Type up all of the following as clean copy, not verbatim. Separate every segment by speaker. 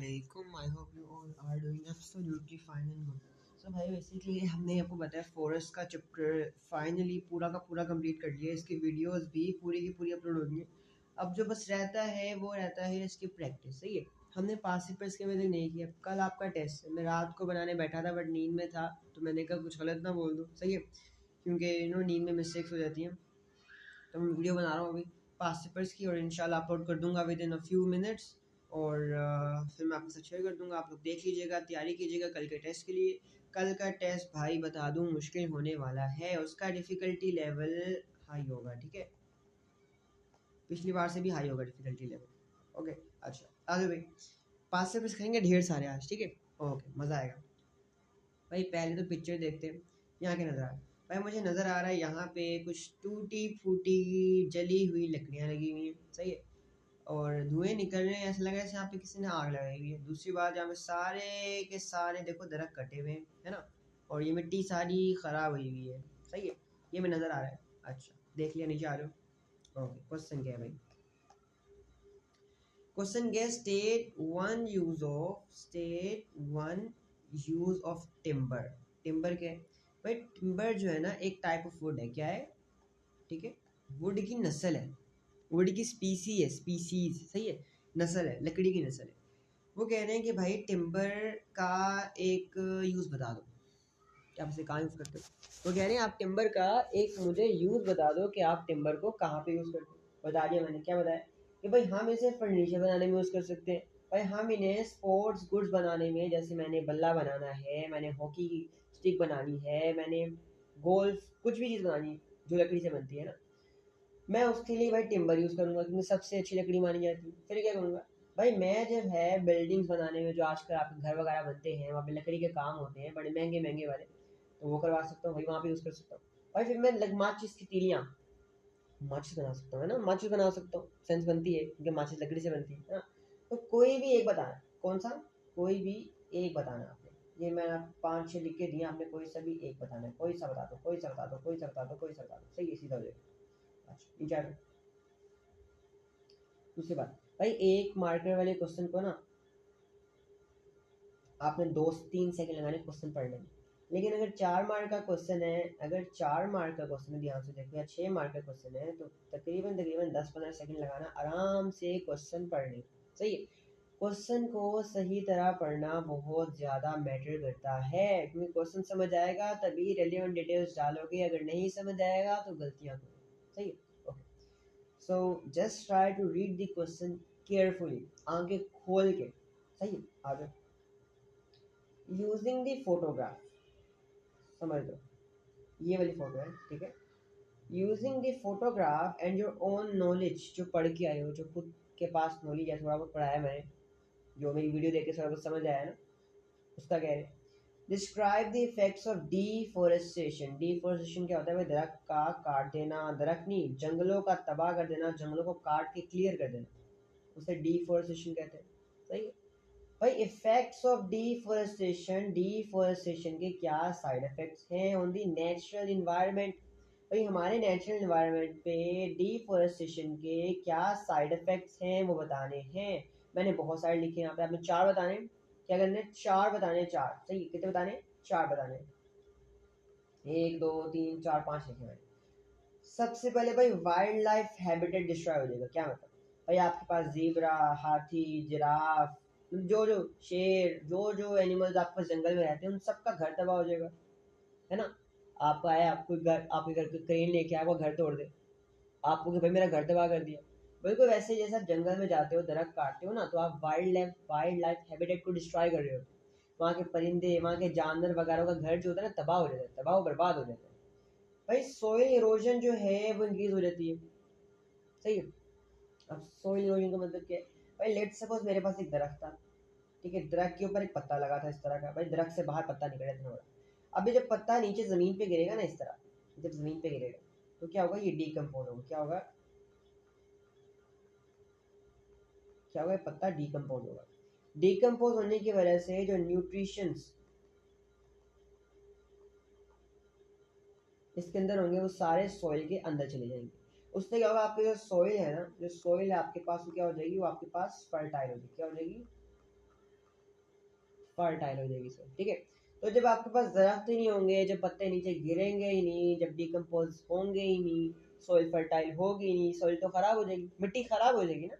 Speaker 1: Assalamualaikum. I hope you all are doing absolutely fine and good. So भाई basically हमने आपको बताया forest का चैप्टर फाइनली पूरा का पूरा कंप्लीट कर लिया। इसकी वीडियोस भी पूरी की पूरी अपलोड हो गई। अब जो बस रहता है वो रहता है इसकी प्रैक्टिस। सही है, हमने पास पेपर्स के वजह नहीं किया। कल आपका टेस्ट है, मैं रात को बनाने बैठा था बट नींद में था, तो मैंने कहा कुछ गलत ना बोल दूँ। सही है, क्योंकि नींद में मिस्टेक्स हो जाती हैं। तो मैं वीडियो बना रहा हूँ अभी पास पेपर्स की और इंशाल्लाह अपलोड कर दूंगा with in a few minutes. और फिर मैं आपके साथ शेयर कर दूंगा। आप लोग देख लीजिएगा, तैयारी कीजिएगा कल के टेस्ट के लिए। कल का टेस्ट भाई बता दूं मुश्किल होने वाला है, उसका डिफ़िकल्टी लेवल हाई होगा। ठीक है, पिछली बार से भी हाई होगा डिफ़िकल्टी लेवल। ओके अच्छा आगे भाई पास से करेंगे ढेर सारे आज। ठीक है, ओके मज़ा आएगा। भाई पहले तो पिक्चर देखते हैं। यहाँ के नज़र आ रहा है भाई, मुझे नज़र आ रहा है यहाँ पे कुछ टूटी फूटी जली हुई लकड़ियाँ लगी हुई हैं। सही है, और धुएं निकल रहे हैं, ऐसा लग रहा है जैसे यहाँ पे किसी ने आग लगाई हुई है। दूसरी बात, यहाँ पे सारे के सारे देखो दरख्त कटे हुए हैं, है ना, और ये मिट्टी सारी ख़राब हुई हुई है। सही है, ये मैं नज़र आ रहा है। अच्छा देख लिया, नीचे आ रहे हो। ओके क्वेश्चन क्या है भाई? क्वेश्चन क्या है? State one use of timber. Timber क्या है भाई? टिम्बर जो है ना एक टाइप ऑफ वुड है। क्या है? ठीक है, वुड की नस्ल है, वुड की स्पीसी है, स्पीसीज। सही है, नस्ल है, लकड़ी की नस्ल है। वो कह रहे हैं कि भाई टिम्बर का एक यूज़ बता दो कि आप इसे कहाँ यूज़ करते हो। वो कह रहे हैं आप टिम्बर का एक मुझे यूज़ बता दो कि आप टिम्बर को कहाँ पे यूज़ करते हो। बता दिया मैंने। क्या बताया कि भाई हम इसे फर्नीचर बनाने में यूज़ कर सकते हैं। भाई हम इन्हें स्पोर्ट्स गुड्स बनाने में, जैसे मैंने बल्ला बनाना है, मैंने हॉकी की स्टिक बनानी है, मैंने गोल्फ कुछ भी चीज़ बनानी है जो लकड़ी से बनती है ना, मैं उसके लिए भाई टिम्बर यूज़ करूँगा क्योंकि सबसे अच्छी लकड़ी मानी जाती है। फिर क्या करूँगा भाई, मैं जब है बिल्डिंग्स बनाने में, जो आजकल आपके घर वगैरह बनते हैं वहाँ पे लकड़ी के काम होते हैं बड़े महंगे महंगे वाले, तो वो करवा सकता हूँ भाई, वहाँ पे यूज़ कर सकता हूँ। भाई फिर मैं माचिस की तीलियाँ, माचिस बना सकता हूँ, है ना, माचिस बना सकता हूँ, सेंस बनती है क्योंकि माचिस लकड़ी से बनती है ना। तो कोई भी एक बताना, कौन सा, कोई भी एक बताना आपने। ये मैं आप 5-6 लिख के दिए, आपने कोई सा भी एक बताना है। कोई सा बता दो, कोई सा बता दो, कोई सा बता दो, कोई सा बता दो। सही है, सीधा हो जाएगा। अच्छा इन दूसरी बात भाई, एक मार्कर वाले क्वेश्चन को ना आपने 2-3 सेकंड लगाने क्वेश्चन पढ़ने में। लेकिन अगर 4 मार्क का क्वेश्चन है, अगर 4 मार्क का क्वेश्चन है, ध्यान से देखो, या 6 मार्क का क्वेश्चन है, तो तकरीबन तकरीबन 10-15 सेकंड लगाना आराम से क्वेश्चन पढ़ने। सही है, क्वेश्चन को सही तरह पढ़ना बहुत ज़्यादा मैटर करता है, क्योंकि क्वेश्चन समझ आएगा तभी रेलिवेंट डिटेल्स डालोगे, अगर नहीं समझ आएगा तो गलतियाँ करोगे। सही है, okay. So just try to read the question carefully, आंखें खोल के। सही है, आगे यूजिंग द फोटोग्राफ, समझ लो ये वाली फोटो है। ठीक है, using the photograph and your own knowledge, जो पढ़ के आए हो, जो खुद के पास नॉलेज है, थोड़ा बहुत पढ़ा है मैंने, जो मेरी वीडियो देख के थोड़ा बहुत समझ आया ना, उसका कह रहे हैं describe the effects of deforestation. Deforestation क्या होता है भाई? दरख्त का काट देना, दरख्त नहीं, जंगलों का तबाह कर देना, जंगलों को काट के क्लियर कर देना, उसे डिफोरेस्टेशन कहते हैं। सही है भाई, इफेक्ट्स ऑफ डिफोरेस्टेशन, डिफोरेस्टेशन के क्या साइड इफेक्ट्स हैं ऑन दी नेचुरल इन्वायरमेंट। भाई हमारे नेचुरल इन्वायरमेंट पे डिफोरेस्टेशन के क्या साइड इफेक्ट्स हैं वो बताने हैं। मैंने बहुत सारे लिखे यहाँ पे, आपने 4 बताने। क्या करने? 4 बताने, 4। सही, कितने बताने? 4 बताने। 1 2 3 4 5 लिखे मैंने। सबसे पहले भाई वाइल्ड लाइफ हैबिटेट डिस्ट्रॉय हो जाएगा। क्या मतलब भाई? आपके पास जीब्रा, हाथी, जिराफ, जो जो शेर, जो जो एनिमल्स आपके पास जंगल में रहते हैं, उन सबका घर तबाह हो जाएगा, है ना। आपको आया, आपको घर, आपके घर पे क्रेन लेके आया, वो घर तोड़ दे, आपको कि भाई मेरा घर तबाह कर दिया। बिल्कुल वैसे जैसे आप जंगल में जाते हो, दरख्त काटते हो ना, तो आप वाइल्ड लाइफ हैबिटेट को डिस्ट्रॉय कर रहे हो। वहाँ के परिंदे, वहाँ के जानवर वगैरह का घर जो होता है ना, तबाह हो जाता है, तबाह बर्बाद हो जाता है। भाई सोइल इरोजन जो है वो इंक्रीज हो जाती है। सही है, अब सोइल इरोजन का मतलब क्या है भाई? लेट सपोज मेरे पास एक दरख्त था, ठीक है, दरख्त के ऊपर एक पत्ता लगा था इस तरह का। भाई दरख्त से बाहर पत्ता निकला इतना बड़ा। अभी जब पत्ता नीचे जमीन पे गिरेगा ना, इस तरह जब जमीन पे गिरेगा, तो क्या होगा? ये डीकम्पोज होगा। क्या होगा? क्या होगा? पत्ता डीकम्पोज होगा। डीकम्पोज होने की वजह से जो न्यूट्रिशंस इसके अंदर होंगे वो सारे सॉइल के अंदर चले जाएंगे। उससे क्या होगा? आपके जो सॉइल है ना, जो सॉइल है आपके पास, वो क्या हो जाएगी? वो आपके पास फर्टाइल हो जाएगी। क्या हो जाएगी? फर्टाइल हो जाएगी सोइल, ठीक है। तो जब आपके पास दरख्त ही नहीं होंगे, जब पत्ते नीचे गिरेंगे ही नहीं, जब डिकम्पोज होंगे ही नहीं, सोइल फर्टाइल होगी ही नहीं, सोइल तो खराब हो जाएगी, मिट्टी खराब हो जाएगी ना,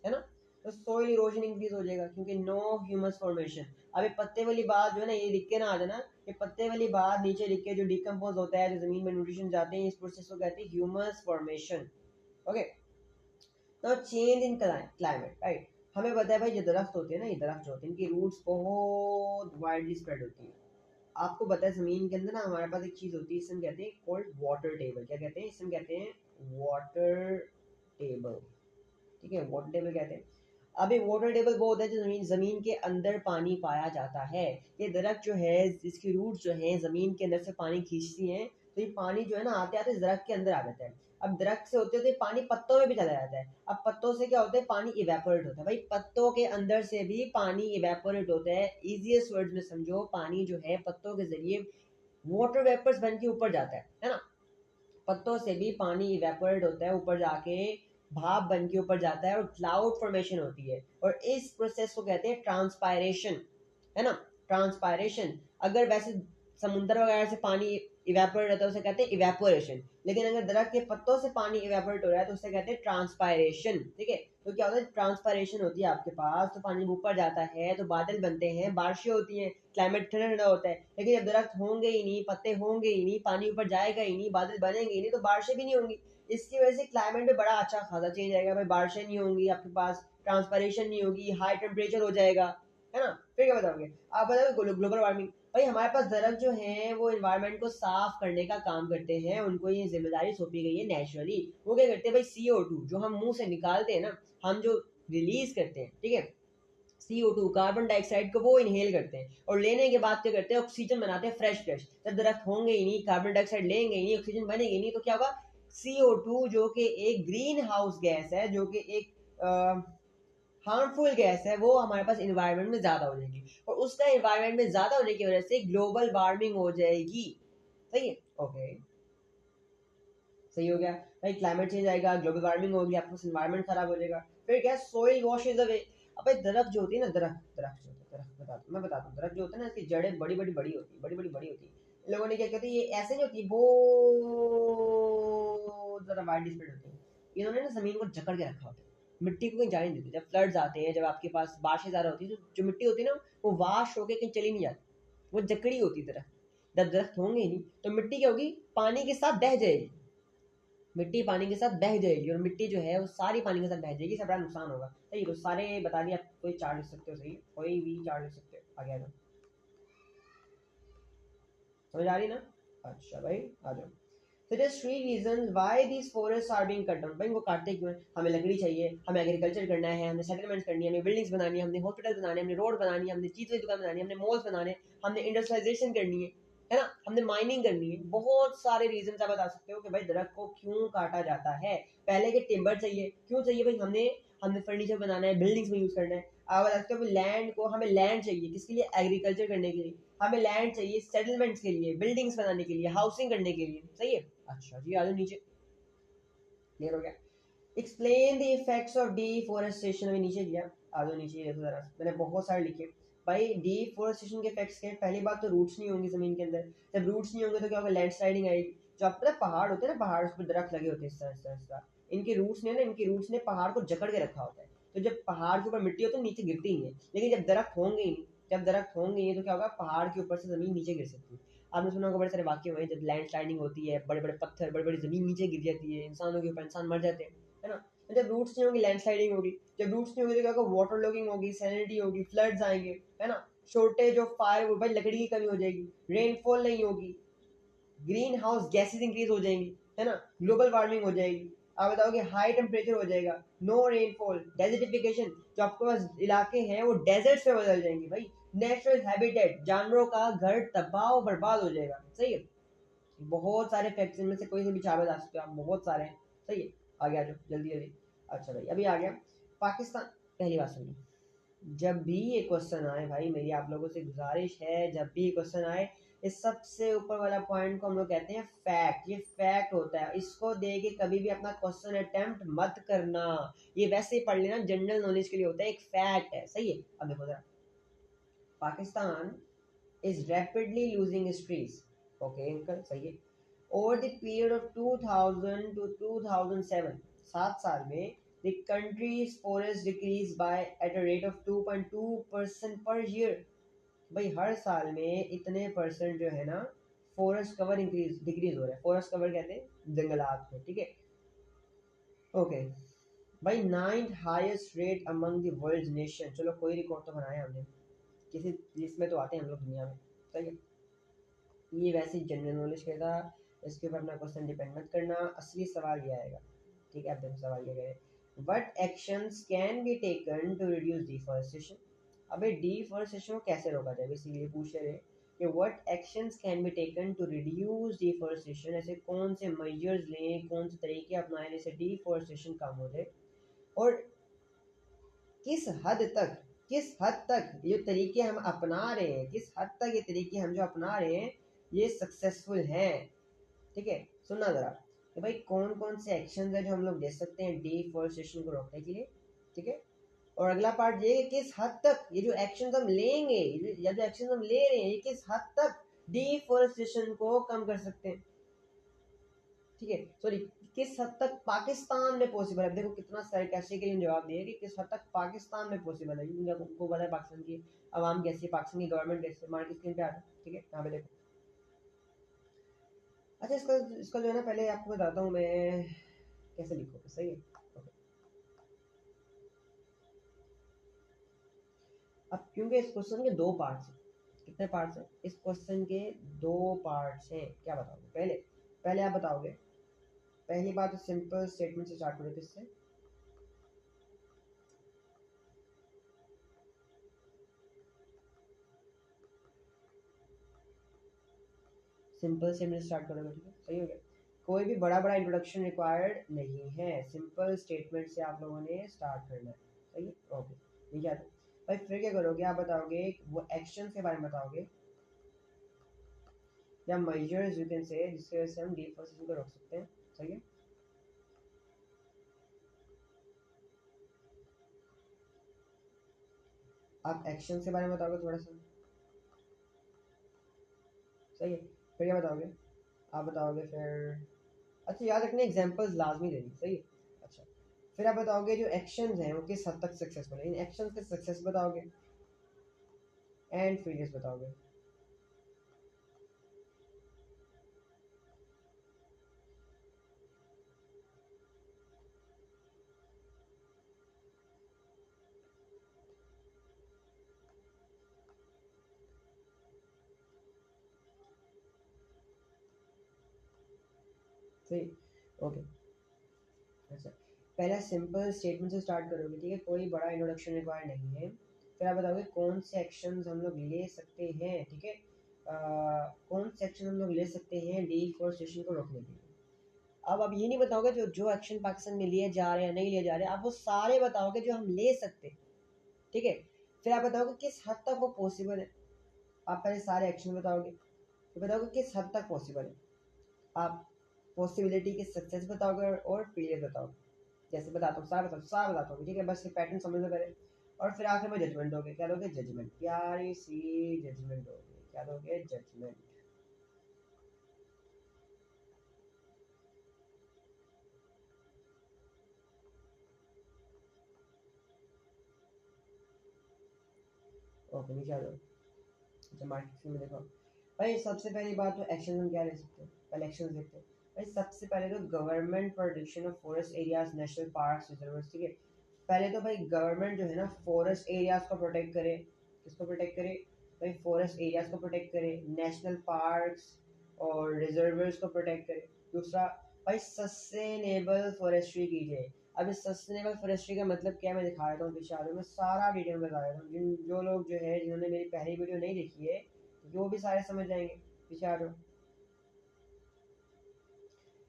Speaker 1: है ना। तो सोइल इरोजन इंक्रीज हो जाएगा क्योंकि नो ह्यूमस फॉर्मेशन। अब ये पत्ते वाली बात जो है ना, ये लिख के ना आ जाना, ये पत्ते वाली बात नीचे लिख के, जो डिकम्पोज होता है, जो जमीन में न्यूट्रिशन जाते हैं, इस प्रोसेस को कहते हैं ह्यूमस फॉर्मेशन। ओके, तो चेंज इन क्लाइमेट, राइट। हमें पता है भाई, जो दरख्त होते हैं ना, ये दरख्त जो होते हैं, इनकी रूट्स बहुत वाइडली स्प्रेड होती है। आपको पता है जमीन के अंदर ना हमारे पास एक चीज होती है, इसमें कहते हैं कोल्ड वाटर टेबल। क्या कहते हैं? इसमें कहते हैं वाटर टेबल, ठीक है, वाटर टेबल कहते हैं। अब ये वाटर टेबल वो होता है जो जमीन जमीन के अंदर पानी पाया जाता है। ये दरख्त जो है, इसकी रूट जो है जमीन के अंदर से पानी खींचती हैं, तो ये पानी जो है ना आते आते दरख्त के अंदर आ जाता है। अब दरख्त से होते होते पानी पत्तों में भी चला जाता है। अब पत्तों से क्या होता है? पानी इवेपोरेट होता है। भाई पत्तों के अंदर से भी पानी इवेपोरेट होता है। इजीएस्ट वर्ड्स में समझो, पानी जो है पत्तों के जरिए वाटर वेपर्स बन के ऊपर जाता है ना। पत्तों से भी पानी इवेपोरेट होता है, ऊपर जाके भाप बन के ऊपर जाता है और क्लाउड फॉर्मेशन होती है, और इस प्रोसेस को कहते हैं ट्रांसपायरेशन, है ना, ट्रांसपायरेशन। अगर वैसे समुद्र वगैरह से पानी इवेपोरेट होता है उसे कहते हैं इवेपोरेशन, लेकिन अगर दरख्त के पत्तों से पानी इवेपोरेट हो रहा है तो उसे कहते हैं ट्रांसपायरेशन, ठीक है। तो क्या होता है? ट्रांसपायरेशन होती है आपके पास, तो पानी ऊपर जाता है तो बादल बनते हैं, बारिशें होती हैं, क्लाइमेट ठंडा ठंडा होता है। लेकिन जब दरख्त होंगे ही नहीं, पत्ते होंगे ही नहीं, पानी ऊपर जाएगा ही नहीं, बादल बनेंगे ही नहीं, तो बारिशें भी नहीं होंगी। इसकी वजह से क्लाइमेट में बड़ा अच्छा खासा चेंज आएगा भाई। बारिशें नहीं होंगी आपके पास, ट्रांसपायरेशन नहीं होगी, हाई टेम्परेचर हो जाएगा, है ना। फिर क्या बताओगे आप? बताओगे ग्लोबल वार्मिंग। भाई हमारे पास दरख्त जो है वो एनवायरनमेंट को साफ करने का काम करते हैं, उनको ये जिम्मेदारी सौंपी गई है नेचुरली। वो क्या करते हैं भाई? CO2 जो हम मुंह से निकालते हैं ना, हम जो रिलीज करते हैं, ठीक है, CO2 कार्बन डाइऑक्साइड को वो इनहेल करते हैं, और लेने के बाद क्या करते हैं? ऑक्सीजन बनाते हैं फ्रेश फ्रेश। जब दरख्त होंगे ही नहीं, कार्बन डाइऑक्साइड लेंगे ही नहीं, ऑक्सीजन बनेगी नहीं, तो क्या होगा? CO2 जो कि एक ग्रीन हाउस गैस है, जो कि एक हार्मफुल गैस है, वो हमारे पास इन्वायरमेंट में ज्यादा हो जाएगी, और उसका इन्वायरमेंट में ज्यादा होने की वजह से ग्लोबल वार्मिंग हो जाएगी। सही है, ओके, सही हो गया भाई। क्लाइमेट चेंज आएगा, ग्लोबल वार्मिंग होगी, आपका इन्वायरमेंट खराब हो जाएगा। फिर क्या? Soil washes away. अब भाई दरख्त जो होती है ना, दरख्त दरख्त जो होता है, दरख्त मैं बताता हूँ, दरख्त जो होता है ना, इसकी जड़ें बड़ी बड़ी बड़ी होती है, बड़ी बड़ी बड़ी होती है। इन लोगों ने क्या कहते हैं, ये ऐसे नहीं होती, वो जरा वाइड स्प्रेड होती है। इन्होंने ना जमीन को जकड़ के रखा होता है, मिट्टी को कहीं जाने नहीं देते। जब फ्लड्स आते हैं, जब आपके पास बारिशें ज़्यादा होती है, तो जो मिट्टी होती है ना, वो वाश होकर कहीं चली नहीं जाती, वो जकड़ी होती है दरख्त। जब दरख्त होंगे ही नहीं तो मिट्टी क्या होगी? पानी के साथ बह जाएगी, मिट्टी पानी के साथ बह जाएगी, और मिट्टी जो है वो सारी पानी के साथ बह जाएगी, सब बड़ा नुकसान होगा। सही, तो सारे बता दिए। आप कोई चार्ट लिख सकते हो, सही, कोई भी चार्ट लिख सकते हो। आगे आ जाओ, समझ आ रही ना? अच्छा भाई आ जाओ। So there's three reasons why these forests are being cut down. भाई इनको काटते क्यों हैं? हमें लकड़ी चाहिए, हमें एग्रीकल्चर करना है, हमें सेटलमेंट्स करनी है, हमें बिल्डिंग्स बनानी है, हमने हॉस्पिटल बनाने, हमने रोड बनानी है, हमने चीज़ों की दुकान बनानी है, हमने मॉल्स बनाने, हमने इंडस्ट्रियलाइजेशन करनी है ना, हमने माइनिंग करनी है। बहुत सारे रीजन आप बता सकते हो कि भाई दरख्त को क्यों काटा जाता है। पहले के टिम्बर चाहिए, क्यों चाहिए भाई? हमने हमने फर्नीचर बनाना है, बिल्डिंग्स में यूज करना है। आप बता सकते हो लैंड को, हमें लैंड चाहिए किसके लिए? एग्रीकल्चर करने के लिए। हमें लैंड चाहिए सेटलमेंट्स के लिए, बिल्डिंग्स बनाने के लिए, हाउसिंग करने के लिए। सही है, अच्छा जी आ जाओ नीचे, क्लियर हो गया। Explain the effects of deforestation, अभी नीचे दिया, आ जाओ नीचे देखो जरा, मैंने बहुत सारे लिखे। भाई डिफोरेस्टेशन के इफेक्ट्स क्या? पहली बात तो रूट्स नहीं होंगी जमीन के अंदर। जब रूट्स नहीं होंगे तो क्या होगा? लैंडस्लाइडिंग आएगी। जो आप पता है पहाड़ होते हैं ना, पहाड़ उस पर दरख्त लगे होते हैं इस तरह इस तरह इस तरह, इनके रूट्स ने ना, इनके रूट्स ने पहाड़ को जकड़ के रखा होता है। तो जब पहाड़ के ऊपर मिट्टी होती है नीचे गिरती ही नहीं है, लेकिन जब दरख्त होंगे ही नहीं, जब दरख्त होंगे ही नहीं तो क्या होगा? पहाड़ के ऊपर से जमीन नीचे गिर सकती है। आपने सुना होगा बड़े सारे वाक्य हुए हैं, जब लैंड स्लाइडिंग होती है, बड़े बड़े पत्थर, बड़ी बड़ी जमीन नीचे गिर जाती है, इंसानों के ऊपर इंसान मर जाते हैं, है ना। तो जब रूट्स नहीं होगी लैंडस्लाइडिंग होगी, जब रूट्स नहीं होगी तो क्या होगा? वाटर लॉगिंग होगी, सैलिनिटी होगी, फ्लड्स आएंगे, है ना। शॉर्टेज ऑफ फायर, भाई लकड़ी की कमी हो जाएगी, रेनफॉल नहीं होगी, ग्रीन हाउस गैसेज इंक्रीज हो जाएंगी, है ना, ग्लोबल वार्मिंग हो जाएगी। आप बताओगे हाई टेम्परेचर हो जाएगा, नो रेनफॉल, डेजर्टिफिकेशन, जो आपके पास इलाके हैं वो डेजर्ट्स में बदल जाएंगे भाई। नेचुरल हैबिटेट, जानवरों का घर तबाह बर्बाद हो जाएगा। सही है, बहुत सारे फैक्ट्स, इनमें से कोई से भी चार बता सकते हो आप, बहुत सारे हैं। सही है, आगे आ जाओ जल्दी जल्दी। अच्छा भाई अभी आ गया पाकिस्तान। पहली बात सुनिए, जब भी ये क्वेश्चन आए भाई, मेरी आप लोगों से गुजारिश है, जब भी ये क्वेश्चन आए, इस सबसे ऊपर वाला पॉइंट को हम लोग कहते हैं फैक्ट। ये फैक्ट होता है, इसको दे के कभी भी अपना क्वेश्चन अटेम्प्ट मत करना। ये वैसे ही पढ़ लेना, जनरल नॉलेज के लिए होता है, एक फैक्ट है। सही है, अब देखो जरा, Pakistan is rapidly losing its trees. Okay, uncle सही है. Over the period of 2000 to 2007, 7 साल में the country's forest decreased by at a rate of 2.2% per year. भाई हर साल में इतने परसेंट जो है ना फॉरेस्ट कवर डिक्रीज हो रहा है. फॉरेस्ट कवर कहते हैं जंगलात को, ठीक है. ओके भाई 9th highest rate among the world nation. चलो कोई रिकॉर्ड तो बनाया हमने, किसी लिस्ट में तो आते हैं हम लोग दुनिया में, सही है. ये वैसे जनरल नॉलेज का था, इसके ऊपर अपना क्वेश्चन डिपेंड मत करना. असली सवाल ये आएगा, ठीक है. अब देखो सवाल ये करें, what actions can be taken to reduce deforestation. अबे डिफॉरेस्टेशन को कैसे रोका जाए, बेसिकली पूछ रहे हैं कि what actions can be taken to reduce deforestation. ऐसे कौन से मेजर्स लें, कौन से तरीके अपनाएं जिससे डिफॉरेस्टेशन कम हो जाए, और किस हद तक ये तरीके हम अपना रहे हैं, किस हद तक ये तरीके हम जो अपना रहे हैं ये सक्सेसफुल हैं. ठीक है, सुनना जरा कि भाई कौन कौन से एक्शन है जो हम लोग ले सकते हैं डिफॉरेस्टेशन को रोकने के लिए. ठीक है, और अगला पार्ट ये कि किस हद तक ये जो एक्शन हम लेंगे या जो एक्शन हम ले रहे हैं ये किस हद तक डिफॉरेस्टेशन को कम कर सकते हैं. ठीक है, सॉरी, किस हद तक पाकिस्तान में पॉसिबल है. देखो कितना सरकास्टिकली जवाब दिया कि किस हद तक पाकिस्तान में पॉसिबल है. उनको पता है पाकिस्तान की आवाम कैसी है, पाकिस्तान की गवर्नमेंट कैसी है. मार्केट स्क्रीन पे आ जाए, ठीक है, यहाँ पे देखो. अच्छा, इसका इसका जो है ना पहले आपको बताता हूँ मैं कैसे लिखो, सही है. Okay. अब क्योंकि इस क्वेश्चन के दो पार्ट्स हैं, कितने पार्ट्स हैं इस क्वेश्चन के, दो पार्ट्स हैं. क्या बताओगे पहले, पहले आप बताओगे. पहली बात तो सिंपल स्टेटमेंट से स्टार्ट करो. किससे, सिंपल स्टेटमेंट से स्टार्ट करोगे, ठीक है, सही हो गया. कोई भी बड़ा बड़ा इंट्रोडक्शन रिक्वायर्ड नहीं है, सिंपल स्टेटमेंट से आप लोगों ने स्टार्ट करना है, सही है. ओके, ठीक है भाई. फिर क्या करोगे, आप बताओगे वो एक्शन के बारे में बताओगे या मेजर्स यू कैन से जिसकी वजह से हम डिफॉरेस्टेशन को रोक सकते हैं, सही है. आप एक्शन के बारे में बताओगे थोड़ा सा, सही है. फिर क्या बताओगे, आप बताओगे फिर, अच्छा याद रखना एग्जांपल्स लाजमी देनी, सही है. अच्छा, फिर आप बताओगे जो एक्शंस हैं वो किस हद तक सक्सेसफुल है, इन एक्शंस के सक्सेस बताओगे, एंड फेलियर्स बताओगे. सही, ओके. अच्छा, पहला सिंपल स्टेटमेंट से स्टार्ट करोगे, ठीक है, कोई बड़ा इंट्रोडक्शन रिक्वायर नहीं है. फिर आप बताओगे कौन से एक्शंस हम लोग ले सकते हैं, ठीक है. कौन से एक्शन हम लोग ले सकते हैं डिफॉरेस्टेशन को रोकने के लिए. अब आप ये नहीं बताओगे जो एक्शन पाकिस्तान में लिए जा रहे हैं नहीं लिए जा रहे हैं, आप वो सारे बताओगे जो हम ले सकते हैं, ठीक है. फिर आप बताओगे किस हद तक वो पॉसिबल है. आप पहले सारे एक्शन बताओगे, फिर बताओगे किस हद तक पॉसिबल है. आप पॉसिबिलिटी की सक्सेस बताओगे और फेलियर बताओगे. जैसे बताता हूँ, सारा बताता हूँ, ठीक है, बस ये पैटर्न समझ लो पहले. और फिर आखिर में जजमेंट दोगे. क्या दोगे, जजमेंट, प्यारी सी जजमेंट दोगे. क्या दोगे, जजमेंट. ओके, नीचे आ जाओ. अच्छा, मार्केट में देखो भाई, सबसे पहली बात तो एक्शन हम क्या ले सकते हैं, पहले एक्शन देखते हैं भाई. सबसे पहले तो government protection of forest areas, national parks, reserves, ठीक है. पहले तो भाई गवर्नमेंट जो है ना फॉरेस्ट एरियाज को प्रोटेक्ट करे. किसको प्रोटेक्ट करे भाई, फॉरेस्ट एरियाज को प्रोटेक्ट करे, नेशनल पार्क्स और रिजर्वर्स को प्रोटेक्ट करे. दूसरा भाई सस्टेनेबल फॉरेस्ट्री कीजिए. अब इस सस्टेनेबल फॉरेस्ट्री का मतलब क्या है मैं दिखा देता हूँ पीछे आ में सारा डिटेल में बता देता हूँ. जो लोग जो है जिन्होंने मेरी पहली वीडियो नहीं देखी है वो भी सारे समझ जाएंगे. पीछे आ जाओ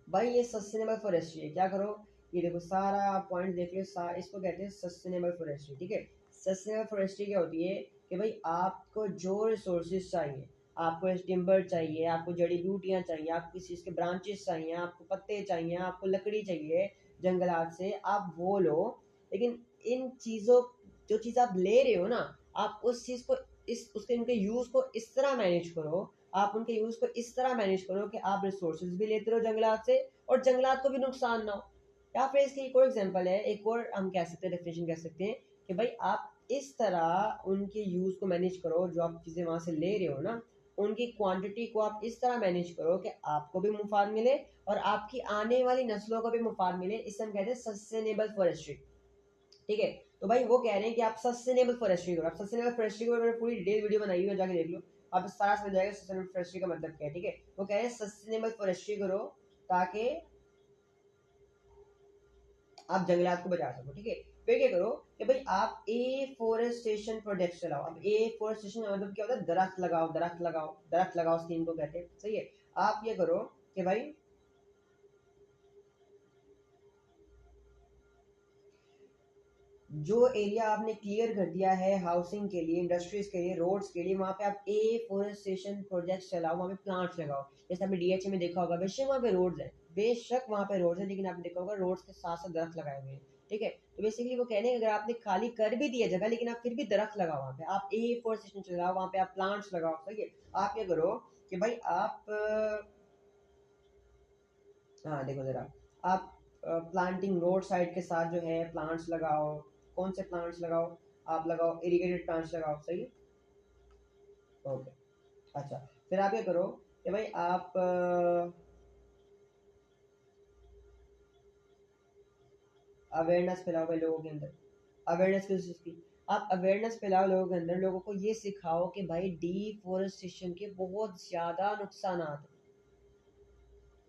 Speaker 1: भाई. ये सस्टेनेबल फॉरेस्ट्री है. क्या करो, ये देखो सारा पॉइंट देख लो, इसको कहते हैं सस्टेनेबल फॉरेस्ट्री, ठीक है. सस्टेनेबल फॉरेस्ट्री क्या होती है कि भाई आपको जो रिसोर्सेज चाहिए, आपको टिम्बर चाहिए, आपको जड़ी बूटियाँ चाहिए, आपको किसी चीज़ के ब्रांचेस चाहिए, आपको पत्ते चाहिए, आपको लकड़ी चाहिए जंगलात से, आप वो लो. लेकिन इन चीज़ों, जो चीज़ आप ले रहे हो ना, आप उस चीज़ को इस उसके उनके यूज़ को इस तरह मैनेज करो, आप उनके यूज़ को इस तरह मैनेज करो कि आप रिसोर्सेज भी लेते रहो जंगलात से और जंगलात को भी नुकसान ना हो। या फिर इसकी एक और एग्जांपल है, एक और हम कह सकते हैं, डेफिनेशन कह सकते हैं कि भाई आप इस तरह उनके यूज़ को मैनेज करो, जो आप चीज़ें वहाँ से ले रहे हो ना, उनकी क्वांटिटी को आप इस तरह मैनेज करो कि आपको भी मुफाद मिले और आपकी आने वाली नस्लों को भी मुफाद मिले। इसे हम कहते हैं सस्टेनेबल फॉरेस्ट्री। ठीक है, तो भाई वो कह रहे हैं कि आप सस्टेनेबल फॉरेस्ट्री करो। आप सस्टेनेबल फॉरेस्ट्री को मैंने पूरी डिटेल वीडियो बनाई हुई है, जाके देख लो, आप सारा समझ जाएगा सस्टेनेबल फॉरेस्ट्री का मतलब क्या है। ठीक है, वो कह रहे हैं सस्टेनेबल फॉरेस्ट्री करो ताकि आप जंगलात को बचा सको। ठीक है, फिर क्या करो कि भाई आप एफोरेस्टेशन प्रोजेक्ट चलाओ। अब एफोरेस्टेशन का मतलब क्या होता है, दरख्त लगाओ, दरख्त लगाओ, दरख्त लगाओ स्कीम को कहते हैं। सही है, आप ये करो कि भाई जो एरिया आपने क्लियर कर दिया है हाउसिंग के लिए, इंडस्ट्रीज के लिए, रोड्स के लिए, वहाँ पे आप एफोरेस्टेशन प्रोजेक्ट चलाओ, वहाँ पे प्लांट्स लगाओ। जैसे आपने डीएचए में देखा होगा, बेशक वहाँ पे रोड्स है, बेशक वहाँ पे रोड्स है, लेकिन आपने देखा होगा रोड्स के साथ साथ दरख्त लगाए हुए हैं। ठीक है, तो बेसिकली वो कहने अगर आपने खाली कर भी दिया जगह, लेकिन आप फिर भी दरख्त लगाओ वहाँ पे, आप एफोरेस्टेशन चलाओ, वहाँ पे आप प्लांट्स लगाओ। सही है, आप क्या करो कि भाई आप हाँ देखो जरा, आप प्लांटिंग रोड साइड के साथ जो है प्लांट्स लगाओ। कौन से प्लांट्स लगाओ, आप लगाओ इरिगेटेड प्लांट्स लगाओ। सही है, ओके। अच्छा, फिर आप क्या करो कि भाई आप अवेयरनेस फैलाओ भाई लोगों के अंदर। अवेयरनेस किस चीज़ की, आप अवेयरनेस फैलाओ लोगों के अंदर, लोगों को ये सिखाओ कि भाई डिफोरेस्टेशन के बहुत ज़्यादा नुकसान हैं।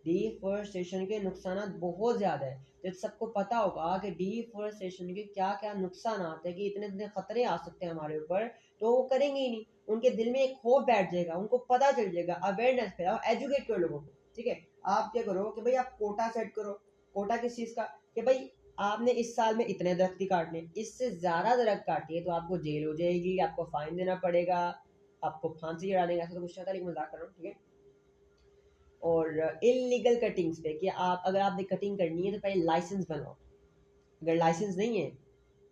Speaker 1: डिफोरेस्टेशन के नुकसान बहुत ज़्यादा है। जब सबको पता होगा कि डिफोरेस्टेशन के क्या क्या नुकसान आते हैं, कि इतने इतने खतरे आ सकते हैं हमारे ऊपर, तो वो करेंगे ही नहीं। उनके दिल में एक खौफ बैठ जाएगा, उनको पता चल जाएगा। अवेयरनेस फैलाओ, एजुकेट करो लोगों को। ठीक है, आप क्या करो कि भाई आप कोटा सेट करो। कोटा किस चीज़ का, कि भाई आपने इस साल में इतने दरख्त ही काटने, इससे ज़्यादा दरख्त काटिए तो आपको जेल हो जाएगी, आपको फाइन देना पड़ेगा, आपको फांसी चढ़ा देंगे। ऐसा तो कुछ नहीं था, लेकिन मजाक कर रहा हूँ। ठीक है, और इलीगल कटिंग्स पे, कि आप अगर आपने कटिंग करनी है तो पहले लाइसेंस बनवाओ। अगर लाइसेंस नहीं है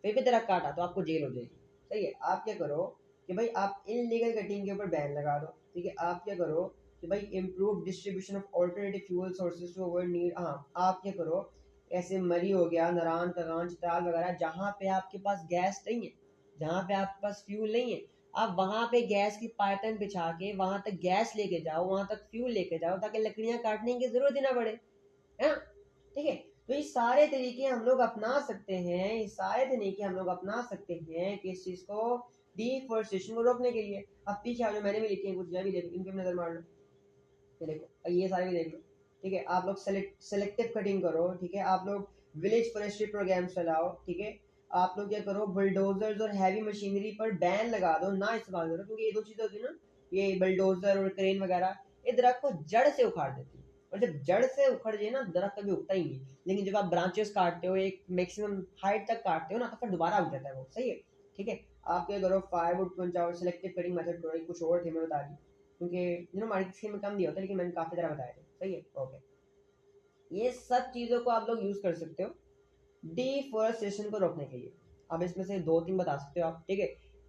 Speaker 1: फिर भी दरख्त काटा तो आपको जेल हो जाएगी। सही है, आप क्या करो कि भाई आप इलीगल कटिंग के ऊपर बैन लगा दो। ठीक है, आप क्या करो कि भाई improve distribution of alternative fuel sources to avoid need. हाँ, आप क्या करो, ऐसे मरी हो गया, नारायण तरान चित्राल वगैरह, जहाँ पे आपके पास गैस नहीं है, जहाँ पे आपके पास फ्यूल नहीं है, आप वहां पे गैस की पाइपलाइन बिछा के वहां तक गैस लेके जाओ, वहां तक फ्यूल लेके जाओ, ताकि लकड़ियां काटने की जरूरत ही ना पड़े, है ना। ठीक है, तो ये सारे तरीके हम लोग अपना सकते हैं, ये सारे तरीके हम लोग अपना सकते हैं कि इस चीज को, डिफोरेस्टेशन को रोकने के लिए। अब पीछे आ जाओ, मैंने भी लिखे हैं कुछ, भी देखो, इनके भी नजर मार लो। ये देखो, ये सारे भी देख लो। ठीक है, आप लोग सेलेक्टिव कटिंग करो। ठीक है, आप लोग विलेज फॉरेस्ट्री प्रोग्राम चलाओ। ठीक है, आप लोग क्या करो, बुलडोजर्स और हैवी मशीनरी पर बैन लगा दो, ना इस्तेमाल करो, क्योंकि ये दो चीजें होती है ना, ये बुलडोजर और क्रेन वगैरह, ये दरख्त को जड़ से उखाड़ देती है। और जब जड़ से उखड़ जाए ना, दरख्त कभी उगता ही नहीं। लेकिन जब आप ब्रांचेस काटते हो, एक मैक्सिमम हाइट तक काटते हो ना, तो फिर दोबारा उग जाता है वो। सही है, ठीक है, आप क्या करो, फायरवुड पहुंचाओ, सेलेक्टिव कटिंग मेथड करो। कुछ और थे, मैं बता दी, क्योंकि मार्केट में कम दिया होता है, लेकिन मैंने काफी तरह बताए थे। सही है, ओके। ये सब चीजों को आप लोग यूज कर सकते हो डिफोरेस्टेशन को रोकने के लिए। अब इसमें से दो तीन बता सकते हो आप। ठीक है,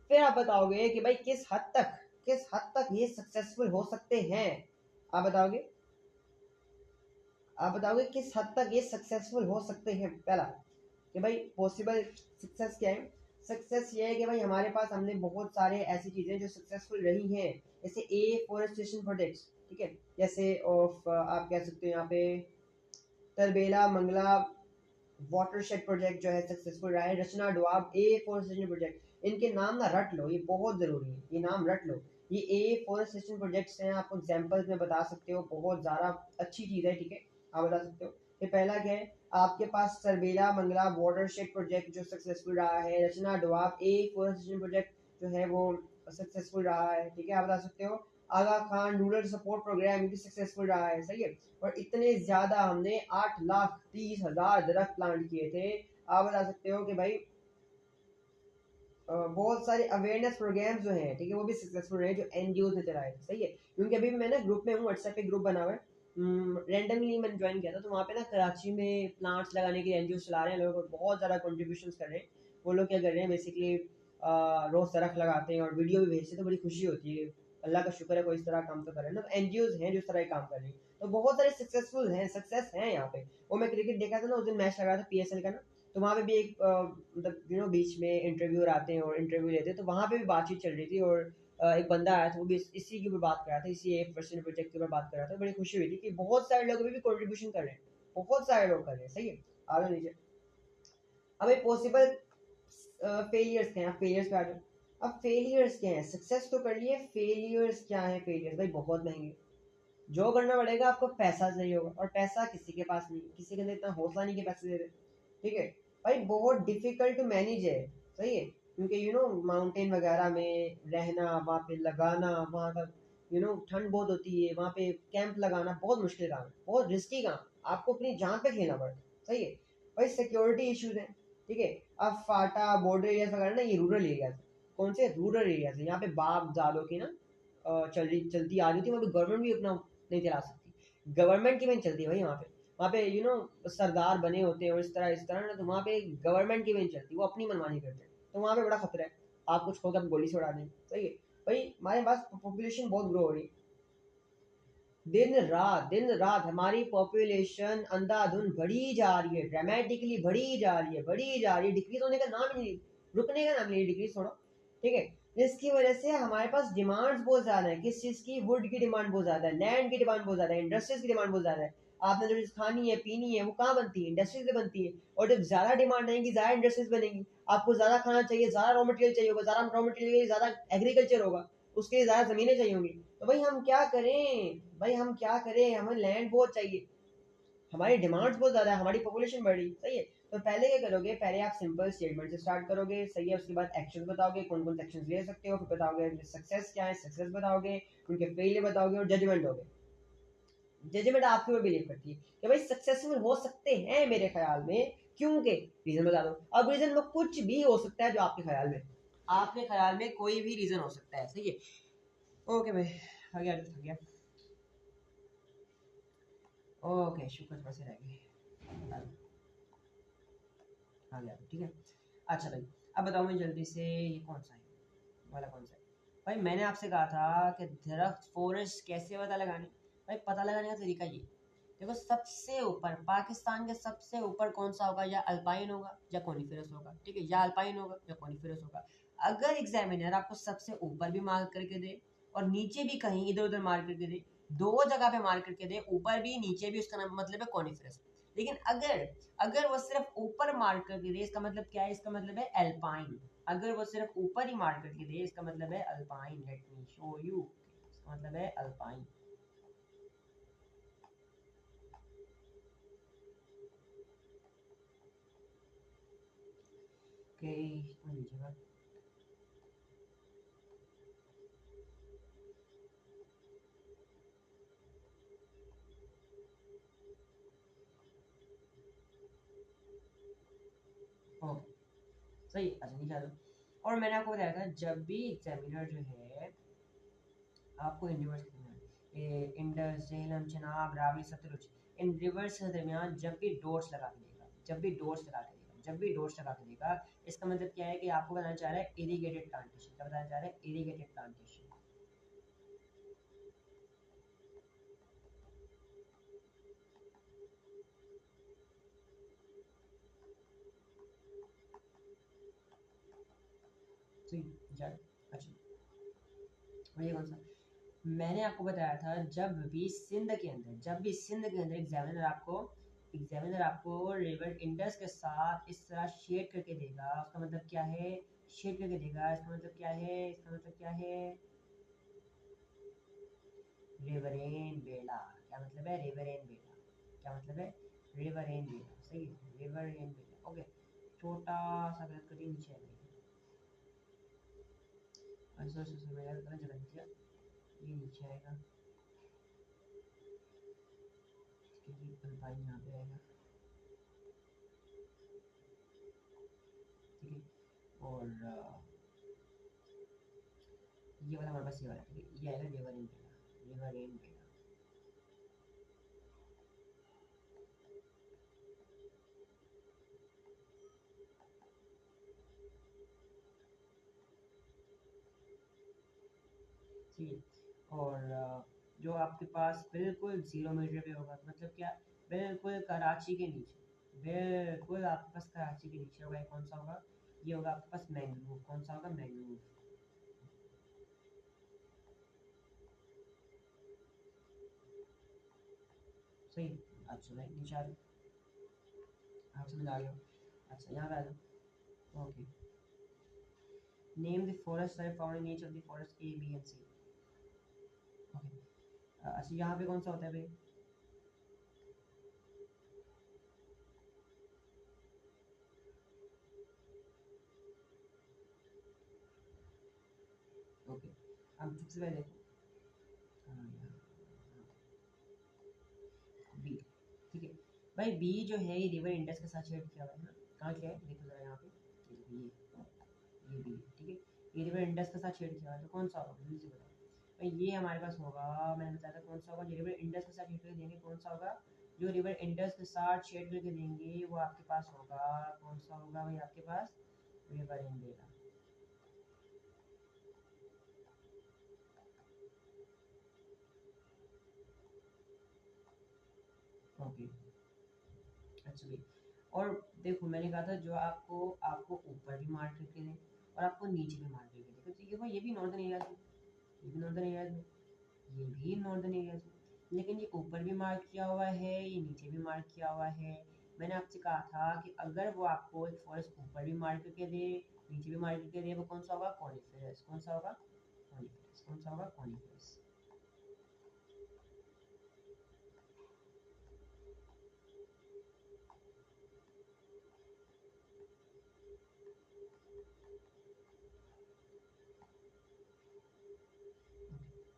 Speaker 1: फिर आप बताओगे कि भाई किस हद तक ये सक्सेसफुल हो सकते हैं। आप बताओगे, किस हद तक ये सक्सेसफुल हो सकते हैं। पहला कि भाई पॉसिबल सक्सेस क्या है। सक्सेस ये है कि भाई हमारे पास, हमने बहुत सारे ऐसी चीजें जो सक्सेसफुल रही हैं, जैसे एफोरेस्टेशन प्रोजेक्ट्स। ठीक है, जैसे ऑफ आप कह सकते हो यहाँ पे तरबेला मंगला वाटरशेड प्रोजेक्ट जो है सक्सेसफुल रहा है। रचना डोआब एफोरेस्टेशन प्रोजेक्ट, इनके नाम ना रट लो, ये बहुत जरूरी है, ये नाम रट लो। ये एफोरेस्टेशन प्रोजेक्ट्स हैं, आपको एग्जांपल्स में बता सकते हो, बहुत ज़्यादा अच्छी चीज़ है। ठीक है, आप बता सकते हो। ये पहला क्या है, आपके पास सरबेला मंगला वाटरशेड प्रोजेक्ट जो सक्सेसफुल रहा है। रचना डोआब एफोरेस्टेशन प्रोजेक्ट जो है वो सक्सेसफुल रहा है। ठीक है, आप बता सकते हो। आगा खान रूरल सपोर्ट प्रोग्राम भी सक्सेसफुल रहा है। सही है, और इतने ज्यादा हमने 8,30,000 दरख्त प्लांट किए थे। आप बता सकते हो कि भाई बहुत सारे अवेयरनेस प्रोग्राम्स जो हैं, ठीक है, वो भी सक्सेसफुल रहे, जो एनजीओ ने चलाए थे। सही है, क्योंकि अभी मैं ना ग्रुप में हूँ, व्हाट्सएप पे ग्रुप बना हुआ है, रैंडमली मैंने ज्वाइन किया था, तो वहाँ पे ना कराची में प्लांट्स लगाने के एनजीओ चला रहे हैं लोग, और बहुत ज़्यादा कॉन्ट्रीब्यूशन कर रहे हैं। वो लोग क्या कर रहे हैं बेसिकली, रोज सड़क लगाते हैं और वीडियो भी भेजते हैं, तो बड़ी खुशी होती है। अल्लाह का शुक्र है कोई इस तरह काम तो कर रहे हैं ना। तो एनजीओज हैं जो इस तरह के काम कर रही हैं, तो बहुत सारे सक्सेसफुल हैं, सक्सेस हैं यहाँ पे। वो मैं क्रिकेट देखा था ना, उस दिन मैच लगा था पीएसएल का ना, तो वहाँ पे भी एक मतलब बीच में इंटरव्यूअर आते हैं और इंटरव्यू लेते हैं, तो वहाँ पे भी बातचीत चल रही थी और एक बंदा आया था, वो भी इसी के ऊपर बात कर रहा था, इसी एक पर्सनल प्रोजेक्ट के ऊपर बात कर रहा था। बड़ी खुशी हुई थी कि बहुत सारे लोग अभी भी कंट्रीब्यूशन कर रहे हैं, बहुत सारे लोग कर रहे हैं। सही है, आगे नीचे। अब एक पॉसिबल फेलियर्स क्या हैं, फेलियर्स पे आ जाओ। अब फेलियर्स क्या है, सक्सेस तो कर लिए, फेलियर्स क्या है? फेलियर्स भाई बहुत महंगे, जो करना पड़ेगा आपको, पैसा चाहिए होगा, और पैसा किसी के पास नहीं, किसी के अंदर इतना हौसला नहीं कि पैसे दे दे। ठीक है भाई, बहुत डिफिकल्ट टू मैनेज है। सही है, क्योंकि माउंटेन वगैरह में रहना, वहाँ पे लगाना, वहाँ का ठंड बहुत होती है, वहाँ पे कैंप लगाना बहुत मुश्किल काम है, बहुत रिस्की काम, आपको अपनी जान पे खेलना पड़ता है। सही है भाई, सिक्योरिटी इश्यूज हैं। ठीक है, अब फाटा बॉर्डर एरिया वगैरह ना, ये रूरल एरिया है। कौन से रूरल एरिया है, यहाँ पे बाप दादों की ना चलती आ रही थी, वहाँ पे गवर्नमेंट भी अपना नहीं चला सकती, गवर्नमेंट की भी नहीं चलती भाई वहाँ पे सरदार बने होते हैं और इस तरह ना, तो वहाँ पे गवर्नमेंट की भी नहीं चलती, वो अपनी मनमानी करते हैं, तो वहाँ पे बड़ा खतरा है, आप कुछ हो तो आप गोली से उड़ा देंगे। सही है भाई, हमारे पास पॉपुलेशन बहुत ग्रो हो रही है, दिन रात हमारी पॉपुलेशन अंधाधुन बढ़ी जा रही है, ड्रामेटिकली बढ़ी जा रही है, बढ़ी जा रही है, डिक्रीज होने का नाम ही नहीं, रुकने का नाम नहीं, डिक्रीज थोड़ा। ठीक है, जिसकी वजह से हमारे पास डिमांड्स बहुत ज्यादा है, किस चीज की? वुड की डिमांड बहुत ज्यादा है, लैंड की डिमांड बहुत ज्यादा है, इंडस्ट्रीज की डिमांड बहुत ज्यादा है। आपने जो चीज खानी है पीनी है वो कहाँ बनती है? इंडस्ट्रीज से बनती है। और जब ज्यादा डिमांड रहेगी, ज्यादा इंडस्ट्रीज बनेगी, आपको ज्यादा खाना चाहिए, ज्यादा रॉ मटेरियल चाहिए होगा, ज्यादा रॉ मटेरियल ज्यादा एग्रीकल्चर होगा, उसके लिए ज्यादा जमीनें चाहिए होंगी। तो भाई हम क्या करें, हमें लैंड बहुत चाहिए, हमारी डिमांड्स बहुत ज्यादा है, हमारी पॉपुलेशन बढ़ रही। सही है, तो पहले क्या करोगे? पहले आप सिंपल स्टेटमेंट से स्टार्ट करोगे। सही है, उसके बाद एक्शन बताओगे, कौन कौन से एक्शन ले सकते हो, फिर बताओगे सक्सेस क्या है, सक्सेस बताओगे, उनके फेलियर बताओगे, और जजमेंट होगे। जजमेंट आपके ऊपर बिलीव करती है कि भाई सक्सेसफुल हो सकते हैं मेरे ख्याल में, क्योंकि रीजन बता दो। अब रीजन में कुछ भी हो सकता है, जो आपके ख्याल में, आपके ख्याल में कोई भी रीजन हो सकता है। सही है, ओके भाई, आ गया आ गया, ओके शुक्र थोड़ा सा रह गए, आ गया ठीक है। अच्छा भाई, अब बताओ मुझे जल्दी से, ये कौन सा है वाला, कौन सा है भाई? मैंने आपसे कहा था कि दरख्त फॉरेस्ट कैसे पता लगाने। भाई पता लगाने का तरीका ये, देखो सबसे ऊपर पाकिस्तान के सबसे ऊपर कौन सा होगा? या अल्पाइन होगा या कॉनिफेरस होगा। ठीक है, या अल्पाइन होगा या कॉनिफेरस होगा। अगर एग्जामिनर आपको सबसे ऊपर भी मार्क करके दे और नीचे भी कहीं इधर उधर मार्क करके दे, दो जगह पे मार्क करके दे, ऊपर भी नीचे भी, उसका मतलब है कॉनिफेरस। लेकिन अगर अगर वो सिर्फ ऊपर मार्क करके दे, इसका मतलब क्या है? इसका मतलब है अल्पाइन। अगर वो सिर्फ ऊपर ही मार्क करके दे, इसका मतलब है alpine. Let me show you, इसका मतलब है अल्पाइन। ओके, लीजिएगा। ओके सही, अच्छा नहीं जा रहा। और मैंने आपको बताया था, जब भी एग्जामिनर जो है आपको इन रिवर्स इंडस, झेलम, चिनाब, रावी, सतलुज, इन रिवर्स के दरमियान जब भी डॉट्स लगा के देगा, जब भी डॉट्स लगा के देगा, जब भी डॉट्स लगा के देगा, इसका मतलब क्या है? कि आपको बताना चाह रहा है इरिगेटेड प्लांटेशन। क्या बताना चाह रहा है? Irrigated plantation. सही जा, अच्छा, और ये कौन सा? मैंने आपको बताया था, जब भी सिंध के अंदर, जब भी सिंध के अंदर एग्जामिनर आपको रिवर इंडस के साथ इस तरह शेड करके देगा, उसका मतलब क्या है? शेड करके देगा, इसका मतलब क्या है? इसका मतलब क्या है? रिवरेन बेड़ा। क्या मतलब है रिवरेन बेड़ा? क्या मतलब है रिवरेन बेड़ा? सही है, रिवरेन बेड़ा। ओके, छोटा सा गलत कटिंग नीचे आ गई, गलत जगह नीचे, ये नीचे आएगा, क्योंकि अल्पाइन यहाँ पे आएगा। ठीक है, और ये वाला हमारे पास, ये वाला ठीक है, ये आएगा रिवर इन बेड़ा, रिवर इन बेड़ा। ठीक है। और जो आपके पास बिल्कुल 0 मीटर पे होगा, तो मतलब क्या, बिल्कुल कराची के नीचे, बिल्कुल आपके पास कराची के नीचे होगा, ये कौन सा होगा, ये होगा आपके पास मैंग्रोव। कौन सा होगा, मैंग्रोव। सही। अच्छा भाई नीचे आ जाओ, आप समझ आ गए हो। अच्छा यहाँ पे आ जाओ। Okay, name the forest type found in each of the forest A B and C. Okay, अच्छा यहाँ पे कौन सा होता है भाई, ओके, अब सबसे पहले देखो, बी, ठीक है। भाई बी जो है ये रिवर इंडस के साथ शेड किया हुआ है ना, कहाँ किया है देखो जरा यहाँ पे, ये बी, ठीक है। ये रिवर इंडस के साथ शेड किया हुआ है, तो कौन सा होगा जल्दी से बताओ भाई। ये हमारे पास होगा, मैंने बताया था कौन सा होगा, जो रिवर इंडस के साथ शेड करके देंगे, कौन सा होगा, जो रिवर इंडस के साथ शेड करके देंगे वो आपके पास होगा, कौन सा होगा भाई आपके पास, रिवर इंडेला। ओके, अच्छा भाई। और देखो मैंने कहा था जो आपको आपको ऊपर भी मार्क करके दें और आपको नीचे भी मार्क करके दें, तो ये भी नॉर्दर्न एरियाज में, ये भी नॉर्दर्न एरियाज में, ये भी नॉर्दर्न एरियाज में, लेकिन ये ऊपर भी मार्क किया हुआ है, ये नीचे भी मार्क किया हुआ है। मैंने आपसे कहा था कि अगर वो आपको एक फॉरेस्ट ऊपर भी मार्क करके दे, नीचे भी मार्क करके दे, वो कौन सा होगा, कॉनिफेरस। कौन सा होगा, कॉनिफेरस। कौन सा होगा, कॉनिफेरस।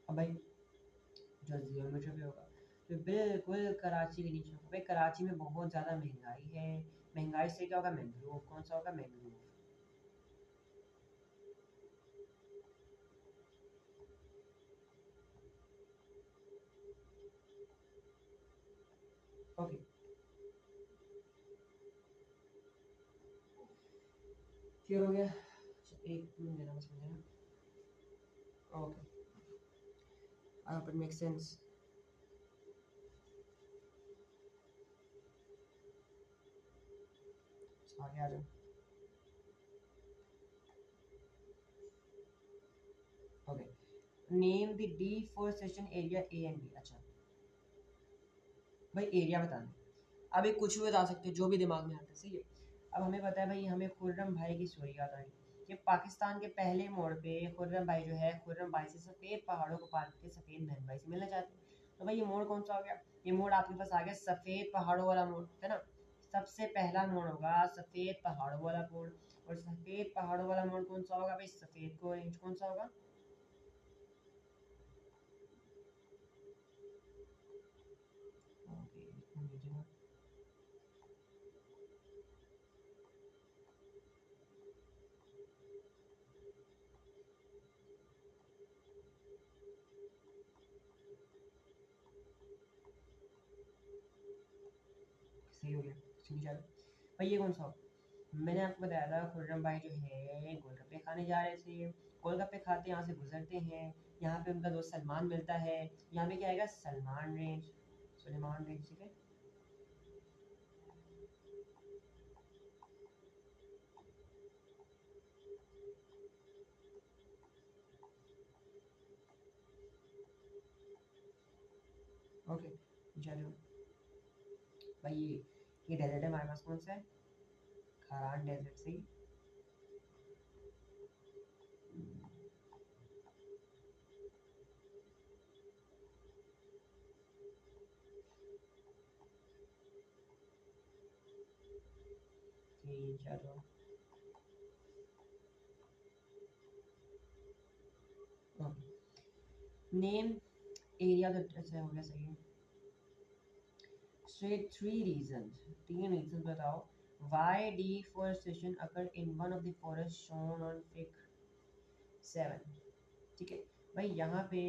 Speaker 1: अब भाई जो जियोमीट्री पे होगा, तो बिल्कुल कराची के नीचे होगा। भाई कराची में बहुत ज़्यादा महंगाई है, महंगाई से क्या होगा, मैंग्रोव। कौन सा होगा, मैंग्रोव। ओके, क्लियर हो गया। एक मिनट देना बस मुझे ना। Okay, I hope it make sense. आगे आ जाओ। Okay, name the deforestation area A and B. अच्छा भाई एरिया बताना, अब एक कुछ भी बता सकते हो जो भी दिमाग में आता है, सही है। अब हमें पता है भाई, हमें खुर्रम भाई की स्टोरी याद आ रही कि पाकिस्तान के पहले मोड़ पे खुर्रम भाई जो है, खुर्रम भाई से सफ़ेद पहाड़ों को पार करके सफ़ेद बहन भाई से मिलना चाहते हैं। तो भाई ये मोड़ कौन सा हो गया, ये मोड़ आपके पास आ गया सफ़ेद पहाड़ों वाला मोड़, है ना। सबसे पहला मोड़ होगा सफ़ेद पहाड़ों वाला मोड़, और सफ़ेद पहाड़ों वाला मोड़ कौन सा होगा भाई, सफ़ेद को रेंज कौन सा होगा। ओके, सही हो गया, ठीक है। भाई ये कौन सा होगा, मैंने आपको बताया था खुर्रम भाई जो है गोलगप्पे खाने जा रहे थे, गोलगप्पे खाते यहाँ से गुजरते हैं, यहाँ पे उनका दोस्त सलमान मिलता है, यहाँ पे क्या आएगा, सलमान रेंज, सुलेमान रेंज, ठीक है। ओके, चलो भाई ये डेजर्ट है हमारे पास, कौन सा है, खारान डेजर्ट, सही। ठीक, चलो। नेम एरिया तो अच्छा हो गया, सही है। State three reasons. तीन reasons बताओ why deforestation occurred in one of the forests shown on Fig 7। ठीक है भाई, यहाँ पे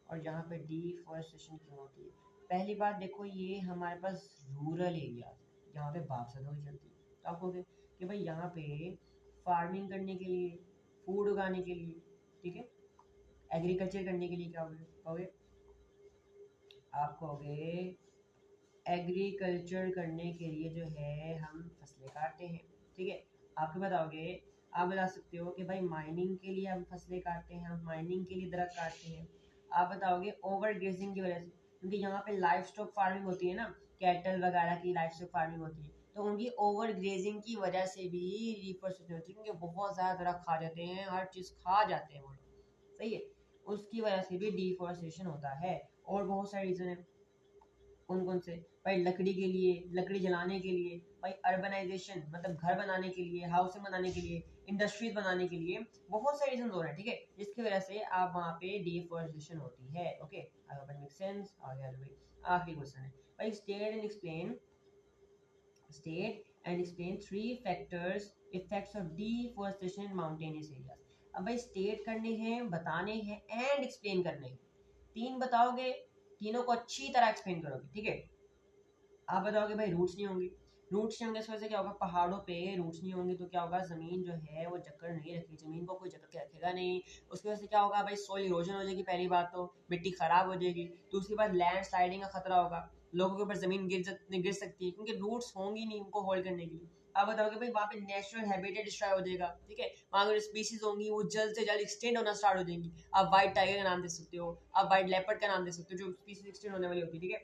Speaker 1: और यहाँ पे डिफोरेस्टेशन क्यों होती है। पहली बात देखो, ये हमारे पास रूरल एरिया, यहाँ पे बात ज़्यादा हो जाती है, तो आप कहोगे कि भाई यहाँ पे फार्मिंग करने के लिए, फूड उगाने के लिए, ठीक है, एग्रीकल्चर करने के लिए क्या कहोगे? आप कहोगे एग्रीकल्चर करने के लिए जो है हम फसलें काटते हैं, ठीक है। आप बताओगे, आप बता सकते हो कि भाई माइनिंग के लिए हम फसलें काटते हैं, हम माइनिंग के लिए दरख्त काटते हैं। आप बताओगे ओवर ग्रेजिंग की वजह से, क्योंकि यहाँ पे लाइफ स्टॉक फार्मिंग होती है ना, कैटल वगैरह की लाइफ स्टॉक फार्मिंग होती है, तो उनकी ओवर ग्रेजिंग की वजह से भी डिफोरेस्टेशन होती है, क्योंकि बहुत ज़्यादा दरख्त खा जाते हैं, हर चीज़ खा जाते हैं वो लोग, सही है। उसकी वजह से भी डिफोरेस्टेशन होता है। और बहुत सारे रीज़न है, कौन कौन से? भाई लकड़ी के लिए, लकड़ी जलाने के लिए, भाई अर्बनाइजेशन मतलब घर बनाने के लिए, हाउसिंग बनाने के लिए, इंडस्ट्रीज बनाने के लिए, बहुत सारे रीजन हो रहे हैं, ठीक है, जिसकी वजह से आप वहाँ पे डिफोरेस्टेशन होती है। Okay, I hope it makes sense. आखिरी क्वेश्चन है भाई, state and explain three factors effects of deforestation in mountainous areas। अब भाई स्टेट करने हैं, बताने हैं एंड एक्सप्लेन करने हैं, तीन बताओगे, तीनों को अच्छी तरह एक्सप्लेन करोगे, ठीक है। आप बताओगे भाई रूट्स नहीं होंगे, रूट्स नहीं होंगे इस वजह से क्या होगा, पहाड़ों पे रूट्स नहीं होंगे तो क्या होगा, जमीन जो है वो जकड़ नहीं रखेगी, जमीन को कोई जकड़ के रखेगा नहीं, उसकी वजह से क्या होगा भाई, सॉइल इरोजन हो जाएगी, पहली बात तो मिट्टी खराब हो जाएगी, दूसरी बात लैंड स्लाइडिंग का खतरा होगा, लोगों के ऊपर जमीन गिर सकती है, क्योंकि रूट्स होंगी नहीं उनको होल्ड करने के लिए। आप बताओगे भाई वहाँ पे नेचुरल हैबिटेट डिस्ट्रॉय हो जाएगा, ठीक है, वहाँ की स्पीसीज होंगी वो जल्द से जल्द एक्सटेंड होना स्टार्ट हो जाएंगी। आप व्हाइट टाइगर का नाम दे सकते हो, आप व्हाइट लेपर्ड का नाम दे सकते हो, जो स्पीसीज एक्सटेंड होने वाली होती है, ठीक है।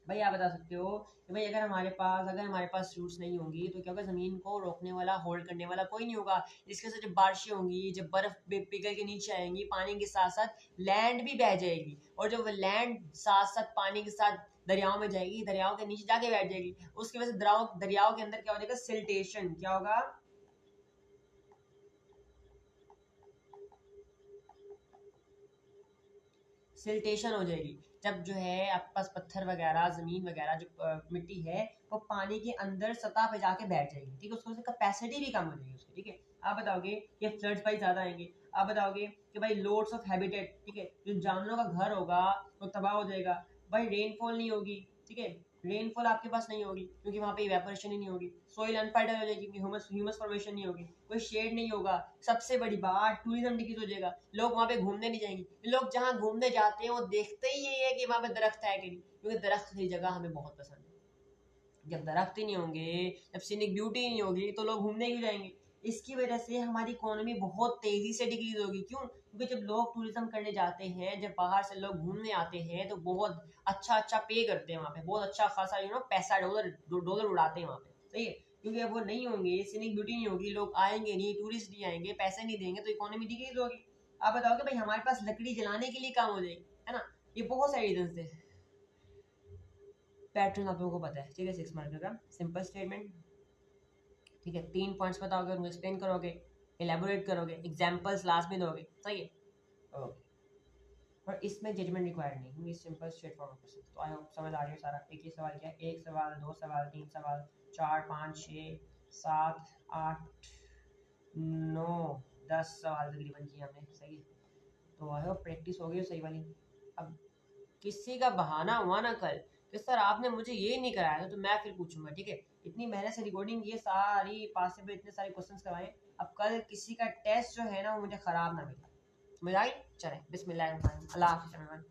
Speaker 1: भाई आप बता सकते हो कि भाई अगर हमारे पास रूट्स नहीं होंगी तो क्या होगा, जमीन को रोकने वाला, होल्ड करने वाला कोई नहीं होगा, जिसके साथ जब बारिशें होंगी, जब बर्फ पिघल के नीचे आएंगी, पानी के साथ साथ लैंड भी बह जाएगी, और जब लैंड साथ साथ पानी के साथ दरियाओं में जाएगी, दरियाओं के नीचे जाके बैठ जाएगी, उसकी वजह से दरियाओं के अंदर क्या हो जाएगा, सिल्टेशन, क्या होगा, सिल्टेशन हो जाएगी। जब जो है आपके पास पत्थर वगैरह, जमीन वगैरह, जो मिट्टी है वो पानी के अंदर सतह पे जाके बैठ जाएगी, ठीक है, उसकी वजह से कैपेसिटी भी कम हो जाएगी उसकी, ठीक है। आप बताओगे कि फ्लड्स भाई ज्यादा आएंगे, आप बताओगे कि भाई लोड्स ऑफ हैबिटेट, ठीक है, जो जानवरों का घर होगा वो तबाह हो जाएगा, भाई रेनफॉल नहीं होगी, ठीक है, रेनफॉल आपके पास नहीं होगी क्योंकि वहाँ पे इवेपोरेशन ही नहीं होगी, सोइल अनफर्टाइल हो जाएगी क्योंकि ह्यूमस फॉर्मेशन नहीं होगी, कोई शेड नहीं होगा, सबसे बड़ी बात टूरिज्म डिक्रीज हो जाएगा, लोग वहाँ पे घूमने नहीं जाएंगे, लोग जहाँ घूमने जाते हैं वो देखते ही ये है कि वहाँ पे दरख्त है कि नहीं, क्योंकि दरख्त की जगह हमें बहुत पसंद है। जब दरख्त ही नहीं होंगे, जब सीनिक ब्यूटी ही नहीं होगी तो लोग घूमने क्यों जाएंगे। इसकी वजह से हमारी इकोनॉमी बहुत तेजी से डिक्रीज होगी, क्यों, क्योंकि जब लोग टूरिज्म करने जाते हैं, जब बाहर से लोग घूमने आते हैं तो बहुत अच्छा अच्छा पे करते हैं वहाँ पे, बहुत अच्छा खासा पैसा, डॉलर डॉलर उड़ाते हैं वहाँ पे, सही है, क्योंकि अब वो नहीं होंगे, सीनिक ब्यूटी नहीं होगी, लोग आएंगे नहीं, टूरिस्ट नहीं आएंगे, पैसे नहीं देंगे, तो इकोनॉमी डिक्रीज होगी। आप बताओगे भाई हमारे पास लकड़ी जलाने के लिए काम हो जाएगी, है ना, ये बहुत सारे रीजन थे। पैटर्न आप लोगों को पता है, ठीक है, 6 मार्क का सिंपल स्टेटमेंट, ठीक है, 3 पॉइंट्स बताओगे, उनको एक्सप्लेन करोगे, एलेबोरेट करोगे, एग्जांपल्स लास्ट में दोगे, सही है, ओके। और इसमें जजमेंट रिक्वायर्ड नहीं, क्योंकि सिंपल स्ट्रेट फॉरवर्ड क्वेश्चन, तो आई होप समझ आ रही है सारा। एक ही सवाल क्या है, एक सवाल, दो सवाल, तीन सवाल, 4 5 6 7 8 9 10 सवाल तकरीबन किए हमने, सही है, तो आई होप प्रैक्टिस हो गई सही वाली। अब किसी का बहाना हुआ ना कल कि सर आपने मुझे ये नहीं कराया था, तो मैं फिर पूछूंगा, ठीक है, इतनी मेहनत से रिकॉर्डिंग की है, सारी पास से इतने सारे क्वेश्चंस करवाए, अब कल किसी का टेस्ट जो है ना वो मुझे खराब ना मिले, समझ आई। चले बिस्मिल्लाह, अल्लाह हाफिज़।